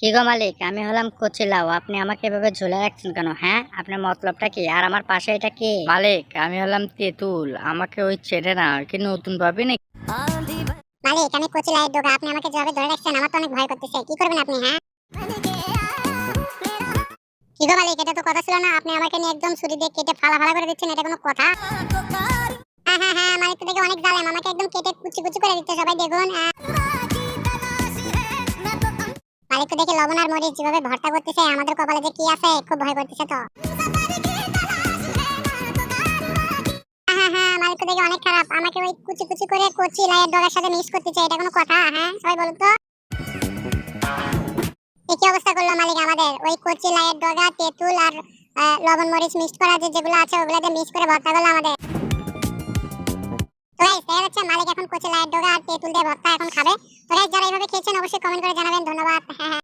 কি গো মালিক, আমি হলাম কচি লাউ, আপনি আমাকে এভাবে ঝুলে রাখছেন কেন? হ্যাঁ, আপনার মতলবটা কি? আর আমার পাশে এটা কি? মালিক, আমি হলাম তেঁতুল। আমাকে ওই চেনে না, কি নতুন ভাবি নাকি? মালিক, আমি কচি লাইয়ের ডগা, আপনি আমাকে যেভাবে ধরে রাখছেন আমার তো অনেক ভয় করতেছে। কি করবেন আপনি? হ্যাঁ, কি গো মালিক, এটা তো কথা ছিল না। আপনি আমাকে নিয়ে একদম ছুরি দিয়ে কেটে ফালা ফালা করে দিচ্ছেন, এটা কোনো কথা? হ্যাঁ হ্যাঁ হ্যাঁ, মালিক তো দেখে অনেক জালেম, আমাকে একদম কেটে কুচি কুচি করে দিচ্ছে। সবাই দেখুন। মালিক তো দেখে লবণ আর মরিচ যেভাবে ভর্তা করতেছে, আমাদের কপালে যে কি আছে, খুব ভয় করতেছে তো। হ্যাঁ হ্যাঁ হ্যাঁ, মালিক তো দেখে অনেক খারাপ, আমাকে ওই কুচি কুচি করে কচি লাইয়ের ডগার সাথে মিক্স করতেছে, এটা কোনো কথা? হ্যাঁ, সবাই বলুন তো। কি অবস্থা করলো মালিক আমাদের? ওই কচি লাইয়ের ডগা, তেঁতুল আর লবণ মরিচ মিক্স করা যেগুলো আছে ওগুলা দিয়ে মিক্স করে ভর্তা করলো আমাদের। তো গাইস, দেখা যাচ্ছে মালিক এখন কচি লাইয়ের ডগা আর তেঁতুল দিয়ে ভর্তা এখন খাবে। তো গাইস, যারা এইভাবে খেয়েছেন অবশ্যই কমেন্ট করে জানাবেন। ধন্যবাদ। হ্যাঁ হ্যাঁ।